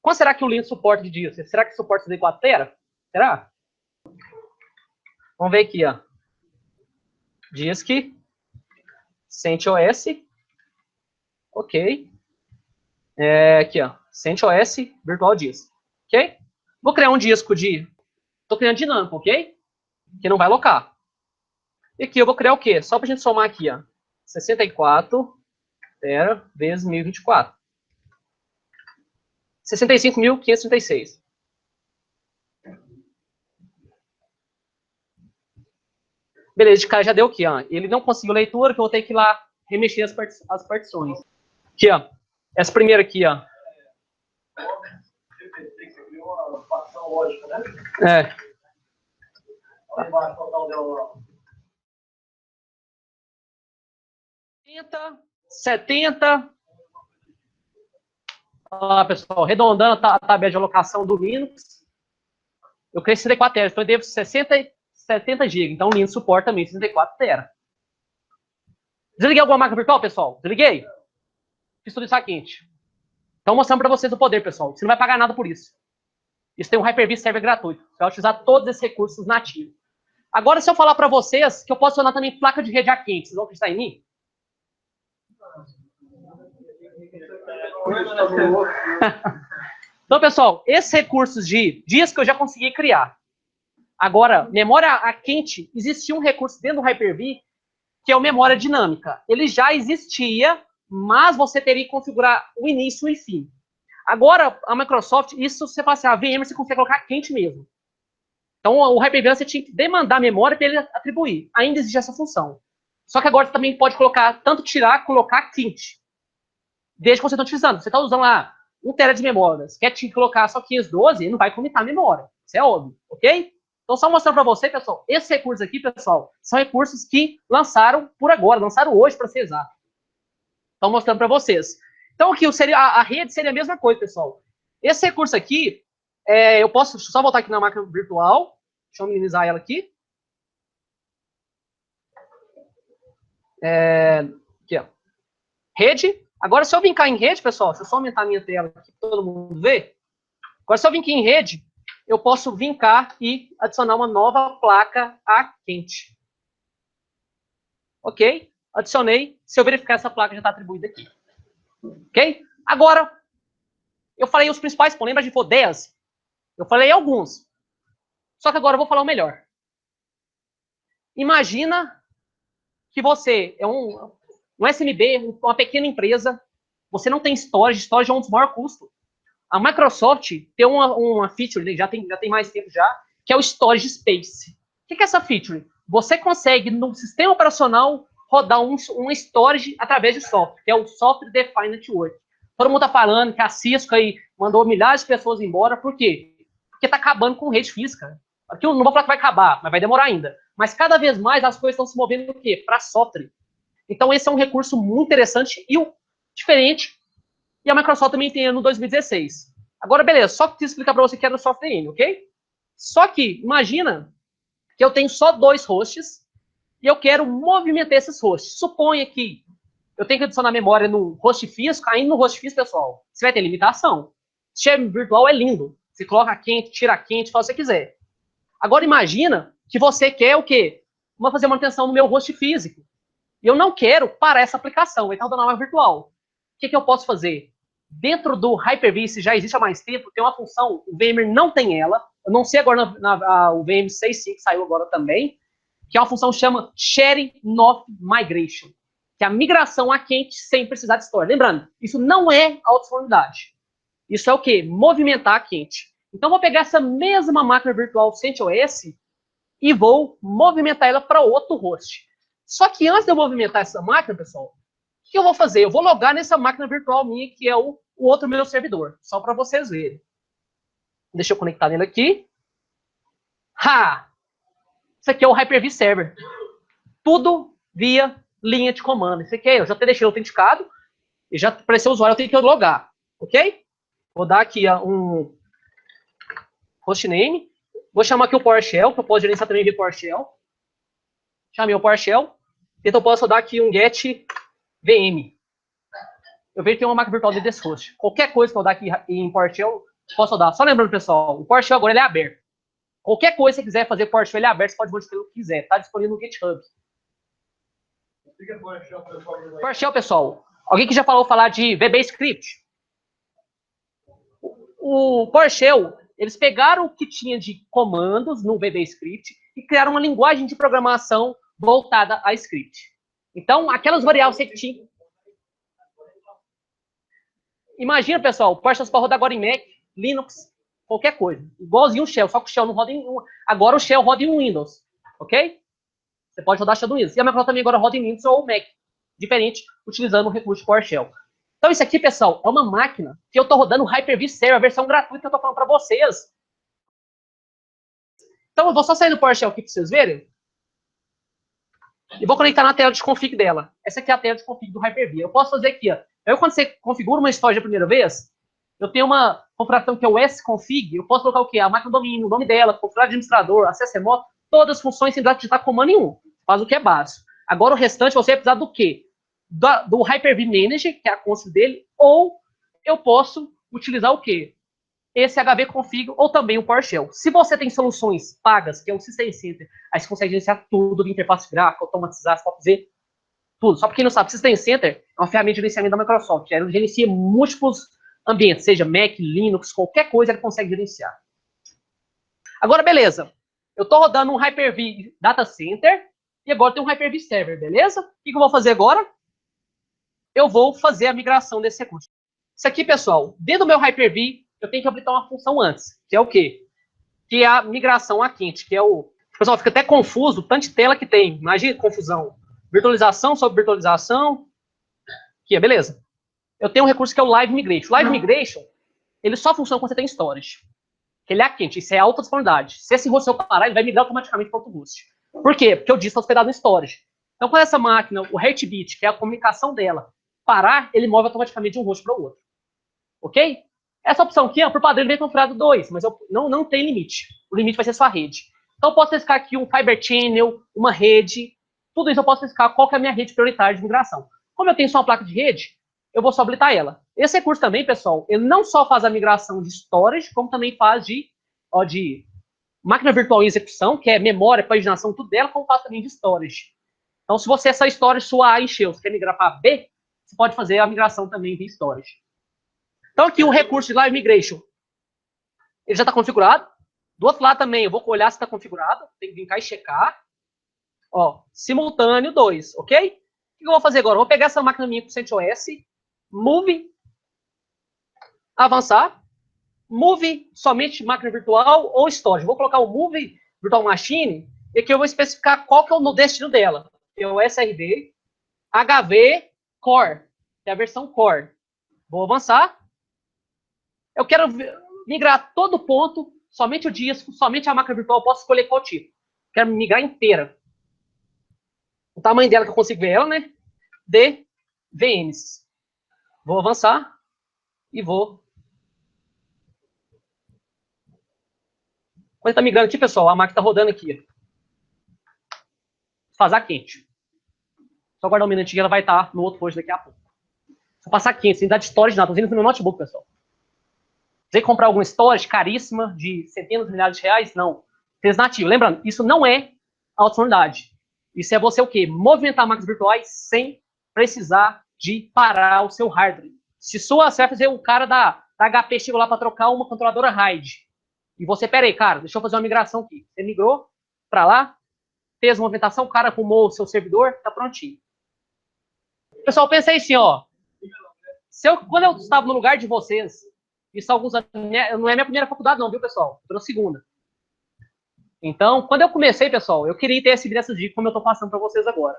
Qual será que o Linux suporta de disco? Será que suporta 64 TB? Será? Vamos ver aqui, ó. Disk. CentOS. Ok. Aqui, ó. CentOS Virtual Disk. Ok? Vou criar um disco de... Tô criando dinâmico, ok? Que não vai alocar. E aqui eu vou criar o quê? Só pra gente somar aqui, ó. 64 vezes 1024. 65.536. Beleza, de cara já deu aqui, ó. Ele não conseguiu leitura, que eu vou ter que ir lá remexer as partições. Aqui, ó. Essa primeira aqui, ó. Você criou uma facção lógica, né? Lá embaixo, total dela. 70. Olha lá, pessoal, arredondando a tabela de alocação do Linux. Eu criei 64 TB, então eu devo 70 GB. Então o Linux suporta também 64 TB. Desliguei alguma máquina virtual, pessoal? Desliguei? Fiz tudo isso aqui, gente. Então mostrando para vocês o poder, pessoal. Você não vai pagar nada por isso. Isso tem um Hyper-V Server gratuito. Você vai utilizar todos esses recursos nativos. Agora, se eu falar para vocês que eu posso acionar também placa de rede a quente, vocês vão acreditar em mim? Então, pessoal, esses recursos de dias que eu já consegui criar. Agora, memória a quente, existia um recurso dentro do Hyper-V que é o memória dinâmica. Ele já existia, mas você teria que configurar o início e fim. Agora, a Microsoft, isso você fala assim, a VM você consegue colocar quente mesmo. Então, o Hyper-V você tinha que demandar memória para ele atribuir. Ainda existe essa função. Só que agora você também pode colocar, tanto tirar, colocar quente. Desde que você está utilizando. Você está usando lá 1 TB de memória. Você quer colocar só 512, ele não vai comitar a memória. Isso é óbvio, ok? Então, só mostrando para você, pessoal, esses recursos aqui, pessoal, são recursos que lançaram por agora, lançaram hoje, para ser exato. Estão mostrando para vocês. Então, aqui a rede seria a mesma coisa, pessoal. Esse recurso aqui, eu posso só voltar aqui na máquina virtual. Deixa eu minimizar ela aqui. Aqui, ó. Rede. Agora, se eu vincar em rede, pessoal, deixa eu só aumentar a minha tela aqui para todo mundo ver. Agora, se eu vincar em rede, eu posso vincar e adicionar uma nova placa a quente. Ok? Adicionei. Se eu verificar, essa placa já está atribuída aqui. Ok? Agora, eu falei os principais pontos. Lembra de for 10? Eu falei alguns. Só que agora eu vou falar o melhor. Imagina que você é um SMB, uma pequena empresa, você não tem storage é um dos maiores custos. A Microsoft tem uma feature, já tem mais tempo já, que é o Storage Space. O que é essa feature? Você consegue, no sistema operacional, rodar um storage através de software, que é o Software Defined Network. Todo mundo está falando que a Cisco aí mandou milhares de pessoas embora, por quê? Porque está acabando com rede física. Aqui eu não vou falar que vai acabar, mas vai demorar ainda. Mas cada vez mais as coisas estão se movendo do quê? Para software. Então esse é um recurso muito interessante e diferente. E a Microsoft também tem no 2016. Agora, beleza, só que explicar para você que era o software N, ok? Só que, imagina que eu tenho só 2 hosts e eu quero movimentar esses hosts. Suponha que eu tenho que adicionar memória no host físico, ainda no host físico, pessoal, você vai ter limitação. Share virtual é lindo. Você coloca quente, tira quente, faz o que você quiser. Agora, imagina que você quer o quê? Vou fazer manutenção no meu host físico. E eu não quero parar essa aplicação, vai estar rodando na virtual. O que eu posso fazer? Dentro do Hyper-V, se já existe há mais tempo, tem uma função, o VMware não tem ela, eu não sei agora, o VM 6.5 saiu agora também, que é uma função que chama Sharing Off Migration, que é a migração a quente sem precisar de storage. Lembrando, isso não é autodisponibilidade. Isso é o quê? Movimentar a quente. Então, eu vou pegar essa mesma máquina virtual CentOS e vou movimentar ela para outro host. Só que antes de eu movimentar essa máquina, pessoal, o que eu vou fazer? Eu vou logar nessa máquina virtual minha, que é o outro meu servidor, só para vocês verem. Deixa eu conectar nele aqui. Isso aqui é o Hyper-V Server. Tudo via linha de comando. Isso aqui eu já até deixei autenticado, e já apareceu o usuário, eu tenho que logar, ok? Vou dar aqui um hostname. Vou chamar aqui o PowerShell, que eu posso gerenciar também via PowerShell. Chamei o PowerShell. Então eu posso dar aqui um get VM. eu vejo que tem uma máquina virtual desse host. Qualquer coisa que eu dar aqui em PowerShell, posso dar. Só lembrando, pessoal, o PowerShell agora ele é aberto. Qualquer coisa que você quiser fazer PowerShell ele é aberto, você pode modificar o que quiser. Está disponível no GitHub. PowerShell, pessoal. Alguém que já falar de VBScript? O PowerShell, eles pegaram o que tinha de comandos no VBScript e criaram uma linguagem de programação voltada a script. Então, aquelas variáveis que tinha... Imagina, pessoal, o PowerShell pode rodar agora em Mac, Linux, qualquer coisa. Igualzinho o Shell, só que o Shell não roda em... Agora o Shell roda em Windows, ok? Você pode rodar Shell do Windows. E a Microsoft também agora roda em Linux ou Mac, diferente, utilizando o recurso PowerShell. Então, isso aqui, pessoal, é uma máquina que eu estou rodando o Hyper-V Server, a versão gratuita que eu estou falando para vocês. Então, eu vou só sair do PowerShell aqui para vocês verem. E vou conectar na tela de config dela. Essa aqui é a tela de config do Hyper-V. Eu posso fazer aqui, ó. Quando você configura uma storage a primeira vez, eu tenho uma configuração que é o sconfig. Eu posso colocar o quê? A máquina domínio, o nome dela, configurar administrador, acesso remoto, todas as funções sem digitar comando nenhum. Faz o que é básico. Agora, o restante, você vai precisar do quê? Do Hyper-V Manager, que é a console dele, ou eu posso utilizar o quê? Esse HV config ou também o PowerShell. Se você tem soluções pagas, que é o System Center, aí você consegue gerenciar tudo de interface gráfica, automatizar, você pode fazer tudo. Só para quem não sabe, System Center é uma ferramenta de gerenciamento da Microsoft. Ela gerencia múltiplos ambientes, seja Mac, Linux, qualquer coisa ela consegue gerenciar. Agora, beleza. Eu estou rodando um Hyper-V Data Center e agora tem um Hyper-V Server, beleza? O que eu vou fazer agora? Eu vou fazer a migração desse recurso. Isso aqui, pessoal, dentro do meu Hyper-V, eu tenho que habilitar uma função antes, que é o quê? Que é a migração a quente, que é o... Pessoal, fica até confuso, tanto de tela que tem. Imagina confusão. Virtualização sobre virtualização. Aqui, beleza. Eu tenho um recurso que é o Live Migration. O Live Migration, ele só funciona quando você tem storage. Que ele é a quente, isso é alta disponibilidade. Se esse host eu parar, ele vai migrar automaticamente para outro host. Por quê? Porque eu disse que está hospedado no storage. Então, quando essa máquina, o heartbeat, que é a comunicação dela, parar, ele move automaticamente de um host para o outro. Ok? Essa opção aqui, por padrão, ele vem configurado 2, mas não tem limite. O limite vai ser sua rede. Então, eu posso especificar aqui um Fiber Channel, uma rede. Tudo isso eu posso especificar qual que é a minha rede prioritária de migração. Como eu tenho só uma placa de rede, eu vou só habilitar ela. Esse recurso também, pessoal, ele não só faz a migração de storage, como também faz de máquina virtual em execução, que é memória, paginação, tudo dela, como faz também de storage. Então, se você, essa storage sua A encheu, você quer migrar para B, você pode fazer a migração também de storage. Então, aqui o recurso de Live Migration, ele já está configurado. Do outro lado também, eu vou olhar se está configurado. Tem que vir cá e checar. Ó, simultâneo 2, ok? O que eu vou fazer agora? Eu vou pegar essa máquina minha com CentOS, Move, avançar, Move somente máquina virtual ou storage. Vou colocar o Move Virtual Machine, e aqui eu vou especificar qual que é o destino dela. É o SRD, HV, Core, que é a versão Core. Vou avançar. Eu quero migrar todo ponto, somente o disco, somente a máquina virtual, eu posso escolher qual tipo. Quero migrar inteira. O tamanho dela que eu consigo ver ela, né? De VMs. Vou avançar e vou. Quando está migrando aqui, pessoal, a máquina está rodando aqui. Desfasar quente. Só guardar um minutinho, ela vai estar no outro host daqui a pouco. Vou passar quente, sem dar de storage nada. Estou usando no meu notebook, pessoal. Você comprar alguma storage caríssima, de centenas de milhares de reais? Não. Fez nativo. Lembrando, isso não é alta disponibilidade. Isso é você o quê? Movimentar máquinas virtuais sem precisar de parar o seu hardware. Se você vai fazer o cara da HP chegou lá para trocar uma controladora RAID. E você, peraí, cara, deixa eu fazer uma migração aqui. Você migrou para lá, fez uma movimentação, o cara arrumou o seu servidor, tá prontinho. Pessoal, pensei assim, ó. Quando eu estava no lugar de vocês, isso alguns anos, não é minha primeira faculdade não, viu, pessoal? Estou na segunda. Então, quando eu comecei, pessoal, eu queria ter recebido essas dicas como eu estou passando para vocês agora.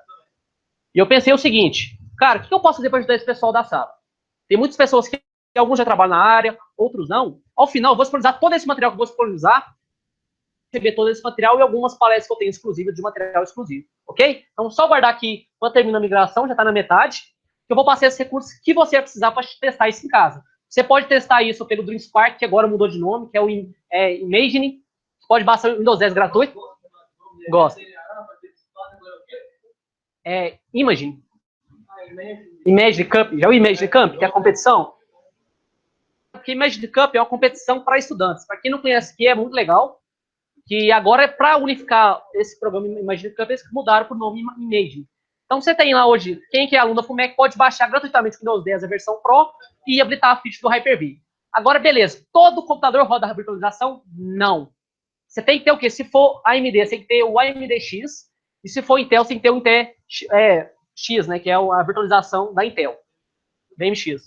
E eu pensei o seguinte, cara, o que eu posso fazer para ajudar esse pessoal da sala? Tem muitas pessoas que alguns já trabalham na área, outros não. Ao final, eu vou disponibilizar todo esse material que eu vou disponibilizar, receber todo esse material e algumas palestras que eu tenho exclusivas de material exclusivo, ok? Então, só guardar aqui, quando termina a migração, já está na metade, que eu vou passar esses recursos que você vai precisar para testar isso em casa. Você pode testar isso pelo DreamSpark, que agora mudou de nome, que é o Imagine. Você pode baixar o Windows 10 gratuito. Gosta. Imagine. Imagine Cup, já o Imagine Cup, que é a competição? Porque Imagine Cup é uma competição para estudantes. Para quem não conhece aqui, é muito legal. Que agora é para unificar esse programa Imagine Cup, eles mudaram para o nome Imagine. Então você tem lá hoje, quem que é aluno da FUMEC pode baixar gratuitamente o Windows 10, a versão Pro, e habilitar a feature do Hyper-V. Agora, beleza, todo computador roda a virtualização? Não. Você tem que ter o quê? Se for AMD, você tem que ter o AMD-X, e se for Intel, você tem que ter o Intel X, né, que é a virtualização da Intel, VMX.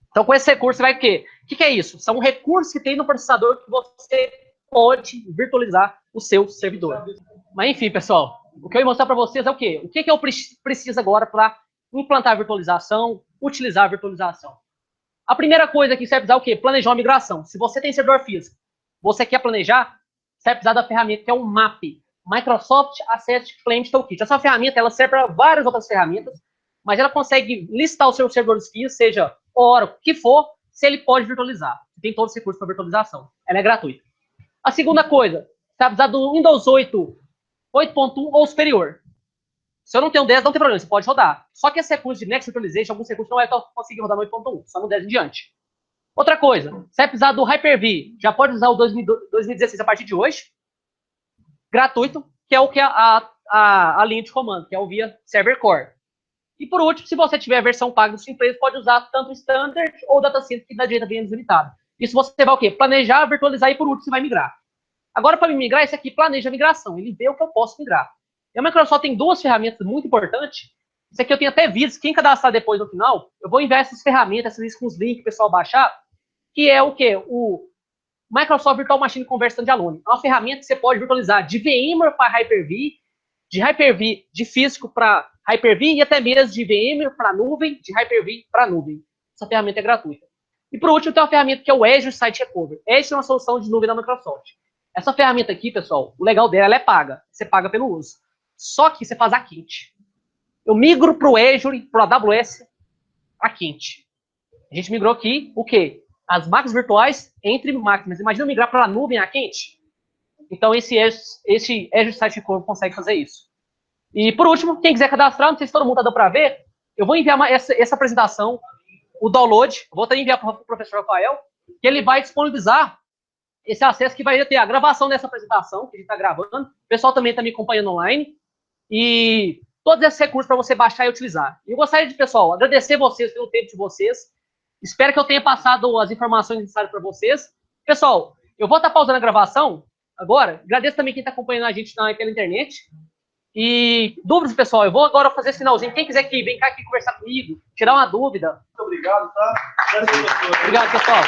Então, com esse recurso, você vai o quê? O que é isso? São recursos que tem no processador que você pode virtualizar o seu servidor. Mas, enfim, pessoal, o que eu vou mostrar para vocês é o quê? O que eu preciso agora para implantar a virtualização, utilizar a virtualização? A primeira coisa que você vai precisar é o quê? Planejar uma migração. Se você tem servidor físico, você quer planejar, você vai precisar da ferramenta que é o MAP, Microsoft Asset Planning Toolkit. Essa ferramenta, ela serve para várias outras ferramentas, mas ela consegue listar os seus servidores físicos, seja Oracle, o que for, se ele pode virtualizar. Tem todos os recursos para virtualização. Ela é gratuita. A segunda coisa, você vai precisar do Windows 8, 8.1 ou superior. Se eu não tenho 10, não tem problema, você pode rodar. Só que esse recurso de Next Virtualization, alguns recursos não é conseguir rodar no 8.1, só no 10 em diante. Outra coisa, você vai precisar do Hyper-V, já pode usar o 2016 a partir de hoje, gratuito, que é o que a linha de comando, que é o via Server Core. E por último, se você tiver a versão paga do sua empresa, pode usar tanto o Standard ou o Data Center, que dá direito a VM deslimitado. Isso você vai o quê? Planejar, virtualizar e por último você vai migrar. Agora, para migrar, esse aqui planeja a migração. Ele vê o que eu posso migrar. E a Microsoft tem duas ferramentas muito importantes. Isso aqui eu tenho até vídeos. Quem cadastrar depois no final, eu vou enviar essas ferramentas, essas com os links para o pessoal baixar, que é o quê? O Microsoft Virtual Machine Converter Standalone. É uma ferramenta que você pode virtualizar de VMware para Hyper-V, de Hyper-V de físico para Hyper-V e até mesmo de VMware para nuvem, de Hyper-V para nuvem. Essa ferramenta é gratuita. E por último, tem uma ferramenta que é o Azure Site Recovery. Essa é uma solução de nuvem da Microsoft. Essa ferramenta aqui, pessoal, o legal dela, ela é paga. Você paga pelo uso. Só que você faz a quente. Eu migro para o Azure, para o AWS, a quente. A gente migrou aqui, o quê? As máquinas virtuais entre máquinas. Imagina eu migrar para a nuvem a quente? Então, esse Azure Site Recovery consegue fazer isso. E, por último, quem quiser cadastrar, não sei se todo mundo dá para ver, eu vou enviar essa apresentação, o download, vou até enviar para o professor Rafael, que ele vai disponibilizar esse acesso que vai ter a gravação dessa apresentação, que a gente está gravando. O pessoal também está me acompanhando online. E todos esses recursos para você baixar e utilizar. E eu gostaria de, pessoal, agradecer vocês pelo tempo de vocês. Espero que eu tenha passado as informações necessárias para vocês. Pessoal, eu vou estar pausando a gravação agora. Agradeço também quem está acompanhando a gente pela internet. E dúvidas, pessoal, eu vou agora fazer esse finalzinho. Quem quiser que vem cá aqui conversar comigo, tirar uma dúvida. Muito obrigado, tá? Obrigado, pessoal.